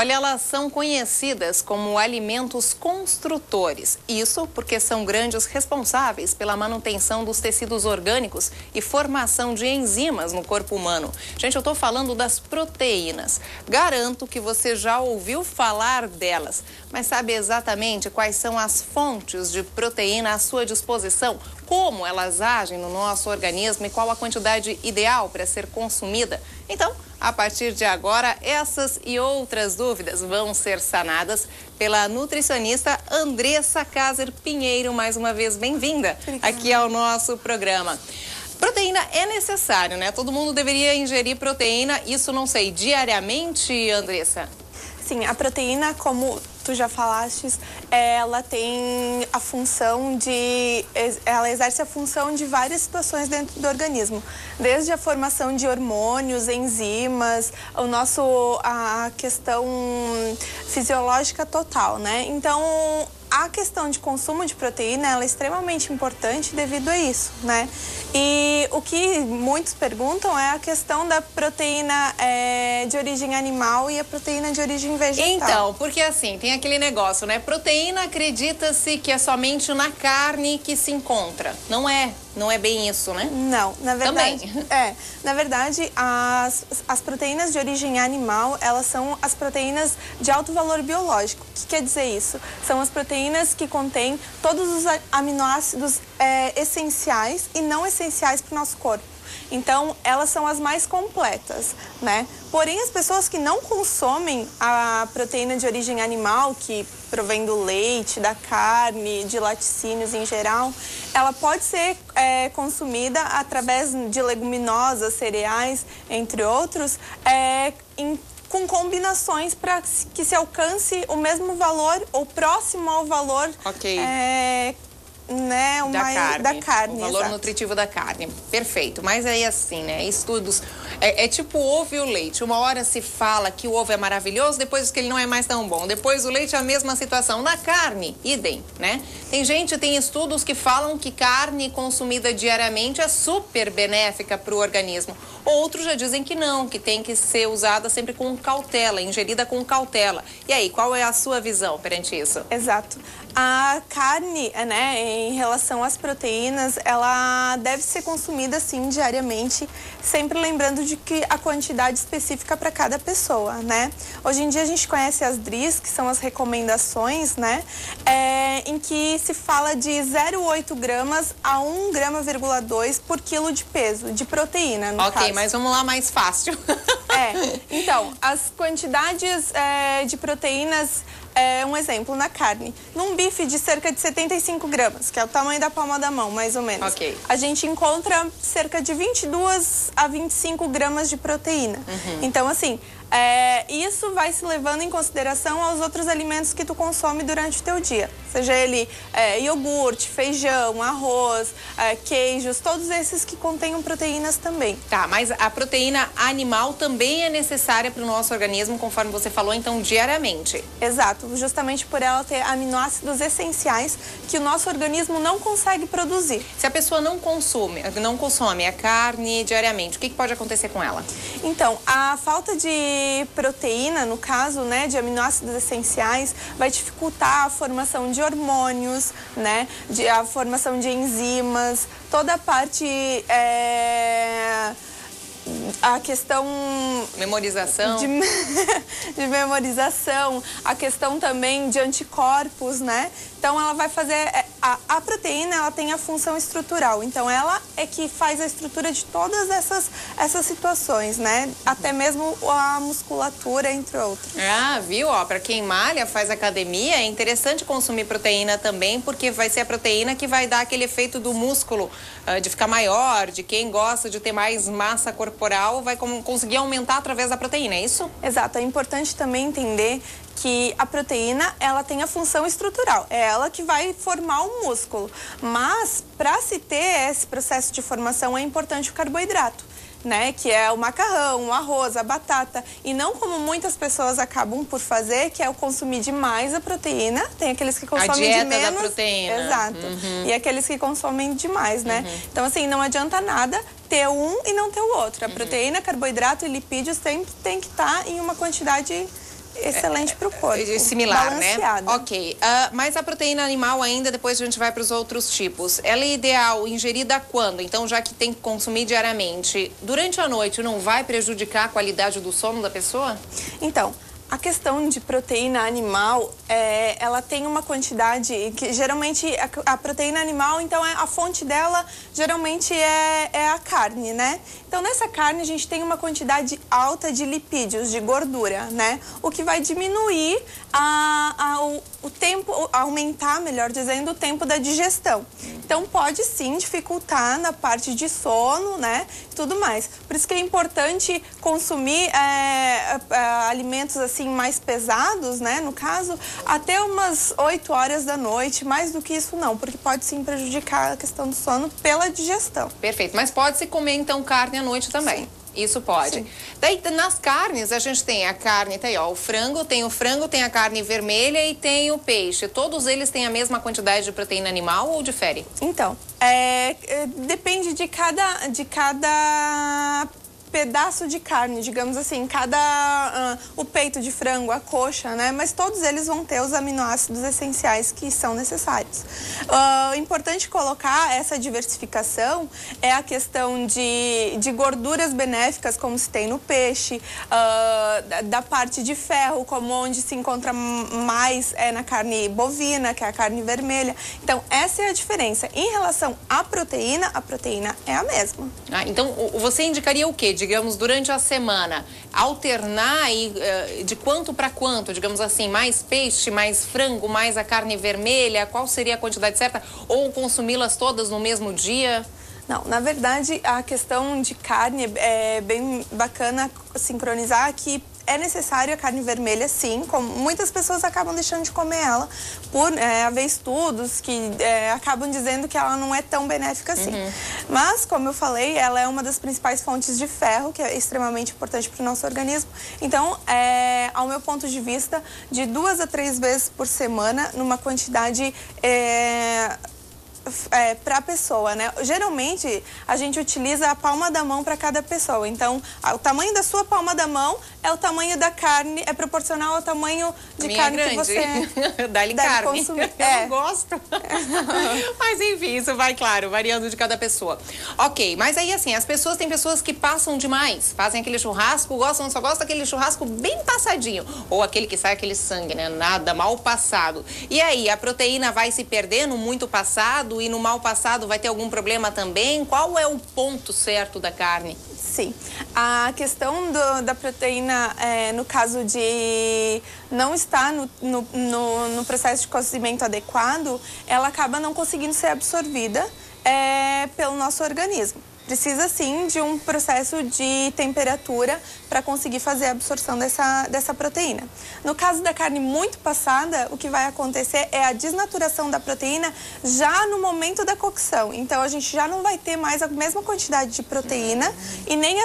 Olha, elas são conhecidas como alimentos construtores. Isso porque são grandes responsáveis pela manutenção dos tecidos orgânicos e formação de enzimas no corpo humano. Gente, eu estou falando das proteínas. Garanto que você já ouviu falar delas, mas sabe exatamente quais são as fontes de proteína à sua disposição? Como elas agem no nosso organismo e qual a quantidade ideal para ser consumida? Então, a partir de agora, essas e outras dúvidas vão ser sanadas pela nutricionista Andressa Caser Pinheiro. Mais uma vez, bem-vinda aqui ao nosso programa. Proteína é necessário, né? Todo mundo deveria ingerir proteína, isso não sei, diariamente, Andressa? Sim, a proteína, como tu já falaste, ela tem a função de... Ela exerce a função de várias situações dentro do organismo. Desde a formação de hormônios, enzimas, a questão fisiológica total, né? Então, a questão de consumo de proteína, ela é extremamente importante devido a isso, né? E o que muitos perguntam é a questão da proteína de origem animal e a proteína de origem vegetal. Então, porque assim, tem aquele negócio, né? Proteína, acredita-se que é somente na carne que se encontra. Não é bem isso, né? Não, na verdade... Também. Na verdade, as proteínas de origem animal, elas são as proteínas de alto valor biológico. O que quer dizer isso? São as proteínas que contêm todos os aminoácidos essenciais e não essenciais para o nosso corpo. Então, elas são as mais completas, né? Porém, as pessoas que não consomem a proteína de origem animal, que provém do leite, da carne, de laticínios em geral, ela pode ser consumida através de leguminosas, cereais, entre outros, com combinações para que se alcance o mesmo valor ou próximo ao valor da carne, o valor nutritivo da carne. Perfeito. Mas aí assim, né? Estudos... É tipo o ovo e o leite. Uma hora se fala que o ovo é maravilhoso, depois que ele não é mais tão bom. Depois o leite é a mesma situação. Na carne, idem, né? Tem estudos que falam que carne consumida diariamente é super benéfica para o organismo. Outros já dizem que não, que tem que ser usada sempre com cautela, ingerida com cautela. E aí, qual é a sua visão perante isso? Exato. A carne, né, em relação às proteínas, ela deve ser consumida, sim, diariamente, sempre lembrando de que a quantidade específica para cada pessoa, né? Hoje em dia a gente conhece as DRIs, que são as recomendações, né, em que se fala de 0,8 gramas a 1,2 grama por quilo de peso, de proteína, no caso. Ok, mas vamos lá mais fácil. Então, as quantidades de proteínas... um exemplo, na carne. Num bife de cerca de 75 gramas, que é o tamanho da palma da mão, mais ou menos. Ok. A gente encontra cerca de 22 a 25 gramas de proteína. Então, assim, isso vai se levando em consideração aos outros alimentos que tu consome durante o teu dia. Seja ele iogurte, feijão, arroz, queijos, todos esses que contenham proteínas também. Tá, mas a proteína animal também é necessária para o nosso organismo, conforme você falou, então, diariamente. Exato, justamente por ela ter aminoácidos essenciais que o nosso organismo não consegue produzir. Se a pessoa não consome a carne diariamente, o que pode acontecer com ela? Então, a falta de proteína, no caso, né, de aminoácidos essenciais, vai dificultar a formação de hormônios, né, a formação de enzimas, toda a parte... a questão... Memorização. De memorização, a questão também de anticorpos, né? Então, ela vai fazer... A proteína, ela tem a função estrutural. Então, ela é que faz a estrutura de todas essas situações, né? Até mesmo a musculatura, entre outros. Viu? Para quem malha, faz academia, é interessante consumir proteína também, porque vai ser a proteína que vai dar aquele efeito do músculo de ficar maior, de quem gosta de ter mais massa corporal, vai conseguir aumentar através da proteína, é isso? Exato. É importante também entender que a proteína, ela tem a função estrutural, é ela que vai formar o músculo. Mas, para se ter esse processo de formação, é importante o carboidrato, né? Que é o macarrão, o arroz, a batata. E não como muitas pessoas acabam por fazer, que é o consumir demais a proteína. Tem aqueles que consomem de menos. Da proteína. Exato. E aqueles que consomem demais, né? Então, assim, não adianta nada ter um e não ter o outro. A proteína, carboidrato e lipídios tem que estar em uma quantidade excelente para o corpo. Similar, balanceada. Né? Ok. Mas a proteína animal ainda, depois a gente vai para os outros tipos. Ela é ideal ingerida quando? Então, já que tem que consumir diariamente, durante a noite não vai prejudicar a qualidade do sono da pessoa? Então, a questão de proteína animal, ela tem uma quantidade que geralmente a proteína animal, então a fonte dela geralmente é a carne, né? Então nessa carne a gente tem uma quantidade alta de lipídios, de gordura, né? O que vai diminuir o tempo, aumentar, melhor dizendo, o tempo da digestão. Então pode sim dificultar na parte de sono, né? Tudo mais. Por isso que é importante consumir alimentos assim mais pesados, né? No caso, até umas 8 horas da noite, mais do que isso não, porque pode sim prejudicar a questão do sono pela digestão. Perfeito, mas pode-se comer então carne à noite também? Sim. Isso pode. Sim. Daí, nas carnes, a gente tem a carne, tá aí, ó, o frango, tem a carne vermelha e tem o peixe. Todos eles têm a mesma quantidade de proteína animal ou difere? Então, depende de cada pedaço de carne, digamos assim, o peito de frango, a coxa, né? Mas todos eles vão ter os aminoácidos essenciais que são necessários. Importante colocar essa diversificação é a questão de gorduras benéficas, como se tem no peixe, da parte de ferro, como onde se encontra mais na carne bovina, que é a carne vermelha. Então, essa é a diferença. Em relação à proteína, a proteína é a mesma. Então, você indicaria o quê? Digamos, durante a semana, alternar aí, de quanto para quanto, digamos assim, mais peixe, mais frango, mais a carne vermelha, qual seria a quantidade certa? Ou consumi-las todas no mesmo dia? Não, na verdade, a questão de carne é bem bacana sincronizar que é necessário a carne vermelha, sim, como muitas pessoas acabam deixando de comer ela por haver estudos que acabam dizendo que ela não é tão benéfica assim. Uhum. Mas, como eu falei, ela é uma das principais fontes de ferro, que é extremamente importante para o nosso organismo. Então, ao meu ponto de vista, de 2 a 3 vezes por semana, numa quantidade para a pessoa, né? Geralmente, a gente utiliza a palma da mão para cada pessoa. Então, o tamanho da sua palma da mão é o tamanho da carne, é proporcional ao tamanho de carne que você dá-lhe carne. Consumir. Eu não gosto. Mas, enfim, isso vai, claro, variando de cada pessoa. Ok, mas aí, assim, tem pessoas que passam demais, fazem aquele churrasco, só gostam daquele churrasco bem passadinho. Ou aquele que sai aquele sangue, né? Nada, mal passado. E aí, a proteína vai se perdendo muito passado? E no mal passado vai ter algum problema também? Qual é o ponto certo da carne? Sim. A questão da proteína, no caso de não estar no processo de cozimento adequado, ela acaba não conseguindo ser absorvida pelo nosso organismo. Precisa, sim, de um processo de temperatura para conseguir fazer a absorção dessa proteína. No caso da carne muito passada, o que vai acontecer é a desnaturação da proteína já no momento da cocção. Então, a gente já não vai ter mais a mesma quantidade de proteína e nem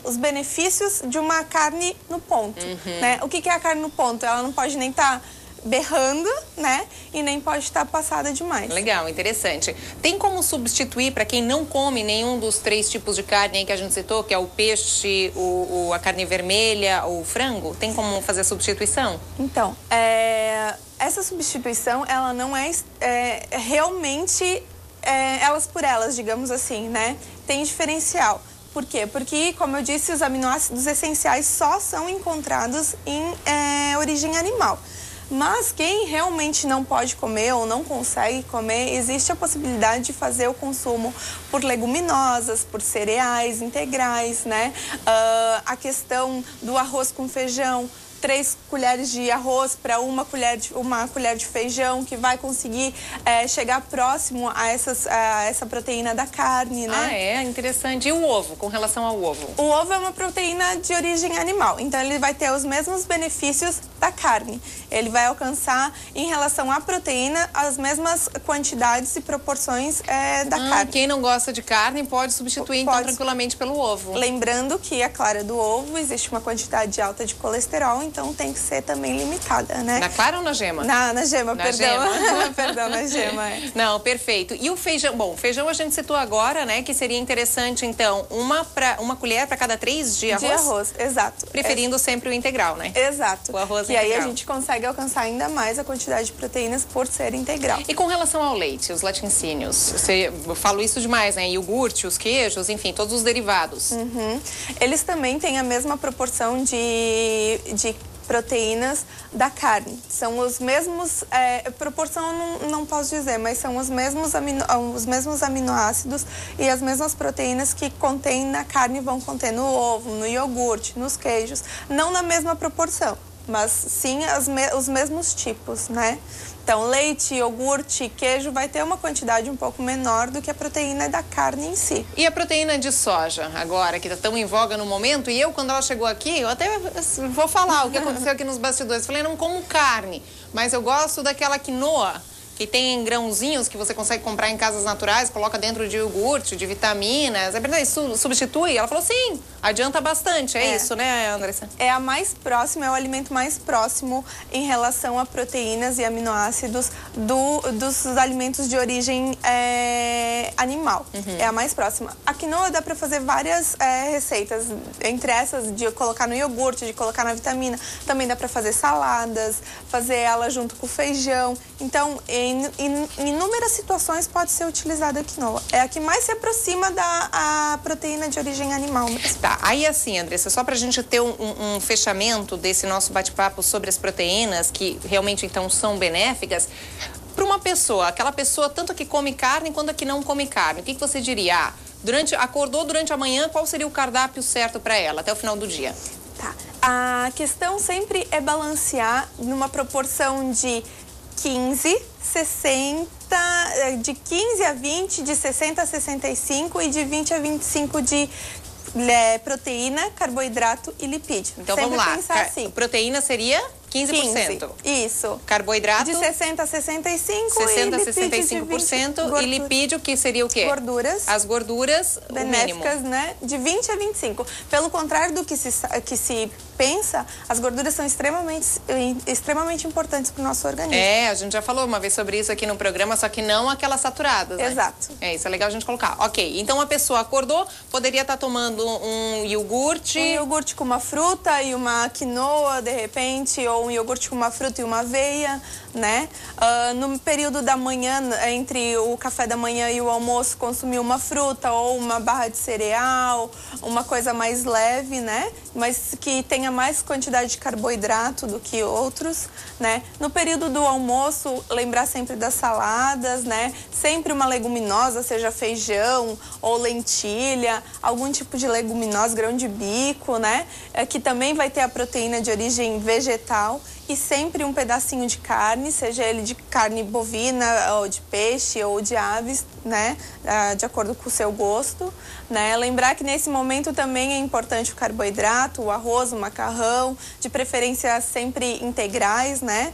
os benefícios de uma carne no ponto. Uhum. Né? O que é a carne no ponto? Ela não pode nem estar berrando, né? E nem pode estar passada demais. Legal, interessante. Tem como substituir para quem não come nenhum dos 3 tipos de carne aí que a gente citou, que é o peixe, a carne vermelha, o frango? Tem como fazer a substituição? Então, essa substituição, ela não é realmente elas por elas, digamos assim, né? Tem diferencial. Por quê? Porque, como eu disse, os aminoácidos essenciais só são encontrados em origem animal. Mas quem realmente não pode comer ou não consegue comer, existe a possibilidade de fazer o consumo por leguminosas, por cereais integrais, né? A questão do arroz com feijão, 3 colheres de arroz para uma colher de feijão, que vai conseguir chegar próximo a essa proteína da carne, né? Ah, é? Interessante. E o ovo, com relação ao ovo? O ovo é uma proteína de origem animal, então ele vai ter os mesmos benefícios da carne. Ele vai alcançar, em relação à proteína, as mesmas quantidades e proporções da carne. Quem não gosta de carne pode substituir, então, tranquilamente pelo ovo. Lembrando que a clara do ovo existe uma quantidade alta de colesterol, então tem que ser também limitada, né? Na clara ou na gema? Na gema, na perdão. Gema. Perdão, na gema. Não, perfeito. E o feijão? Bom, o feijão a gente citou agora, né? Que seria interessante, então, uma colher para cada 3 de arroz? De arroz, exato. Preferindo sempre o integral, né? Exato. O arroz e integral. aí a gente consegue alcançar ainda mais a quantidade de proteínas por ser integral. E com relação ao leite, os laticínios? Eu falo isso demais, né? Iogurte, os queijos, enfim, todos os derivados. Eles também têm a mesma proporção de proteínas da carne. São os mesmos, proporção não posso dizer, mas são os mesmos aminoácidos e as mesmas proteínas que contém na carne vão conter no ovo, no iogurte, nos queijos. Não na mesma proporção, mas sim os mesmos tipos, né? Então, leite, iogurte, queijo vai ter uma quantidade um pouco menor do que a proteína da carne em si. E a proteína de soja, agora, que está tão em voga no momento, e eu, quando ela chegou aqui, eu até vou falar o que aconteceu aqui nos bastidores. Falei, não como carne, mas eu gosto daquela quinoa, que tem grãozinhos que você consegue comprar em casas naturais, coloca dentro de iogurte, de vitaminas. É verdade, substitui? Ela falou, sim, adianta bastante. É isso, né, Andressa? É a mais próxima, é o alimento mais próximo em relação a proteínas e aminoácidos dos alimentos de origem animal. É a mais próxima. A quinoa dá para fazer várias receitas, entre essas de colocar no iogurte, de colocar na vitamina. Também dá para fazer saladas, fazer ela junto com o feijão. Então, em inúmeras situações pode ser utilizada a quinoa. É a que mais se aproxima da proteína de origem animal mesmo. Tá, aí assim, Andressa, só pra gente ter um fechamento desse nosso bate-papo sobre as proteínas, que realmente então são benéficas, para uma pessoa, aquela pessoa tanto que come carne quanto a que não come carne, o que você diria? Acordou durante a manhã, qual seria o cardápio certo para ela até o final do dia? Tá, a questão sempre é balancear numa proporção de 15, 60, de 15 a 20, de 60 a 65 e de 20 a 25 de proteína, carboidrato e lipídio. Então sempre vamos lá, pensar assim. proteína seria 15%. Isso. Carboidrato? De 60 a 65 60 a e 65% e lipídio, que seria o quê? Gorduras. As gorduras benéficas, né? De 20 a 25. Pelo contrário do que se pensa, as gorduras são extremamente importantes para o nosso organismo. A gente já falou uma vez sobre isso aqui no programa, só que não aquelas saturadas, né? Exato. Isso é legal a gente colocar. Ok, então a pessoa acordou, poderia estar tomando um iogurte. Um iogurte com uma fruta e uma quinoa, de repente, ou um iogurte com uma fruta e uma aveia, né? No período da manhã, entre o café da manhã e o almoço, consumir uma fruta ou uma barra de cereal, uma coisa mais leve, né? Mas que tenha mais quantidade de carboidrato do que outros, né? No período do almoço, lembrar sempre das saladas, né? Sempre uma leguminosa, seja feijão ou lentilha, algum tipo de leguminosa, grão de bico, né? Que também vai ter a proteína de origem vegetal. E sempre um pedacinho de carne, seja ele de carne bovina, ou de peixe, ou de aves, né? De acordo com o seu gosto, né? Lembrar que nesse momento também é importante o carboidrato, o arroz, o macarrão, de preferência sempre integrais, né?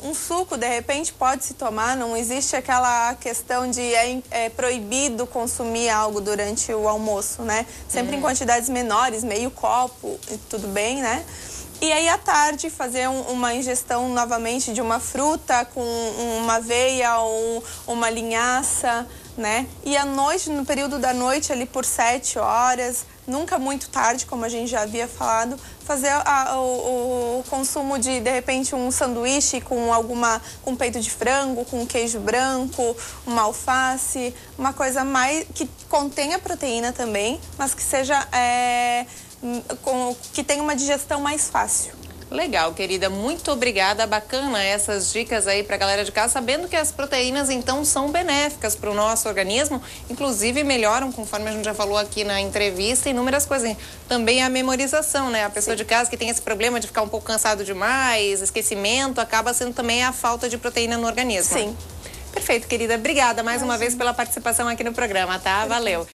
Um suco, de repente, pode se tomar, não existe aquela questão de é proibido consumir algo durante o almoço, né? Sempre em quantidades menores, meio copo, tudo bem, né? E aí, à tarde, fazer uma ingestão novamente de uma fruta com uma aveia ou uma linhaça, né? E à noite, no período da noite, ali por 7 horas, nunca muito tarde, como a gente já havia falado, fazer o consumo de repente, um sanduíche com peito de frango, com queijo branco, uma alface, uma coisa mais que contenha proteína também, mas que seja... que tenha uma digestão mais fácil. Legal, querida. Muito obrigada. Bacana essas dicas aí pra galera de casa, sabendo que as proteínas, então, são benéficas para o nosso organismo. Inclusive, melhoram, conforme a gente já falou aqui na entrevista, inúmeras coisas. Também a memorização, né? A pessoa de casa que tem esse problema de ficar um pouco cansado demais, esquecimento, acaba sendo também a falta de proteína no organismo. Sim. Perfeito, querida. Obrigada mais uma vez pela participação aqui no programa, tá? Valeu.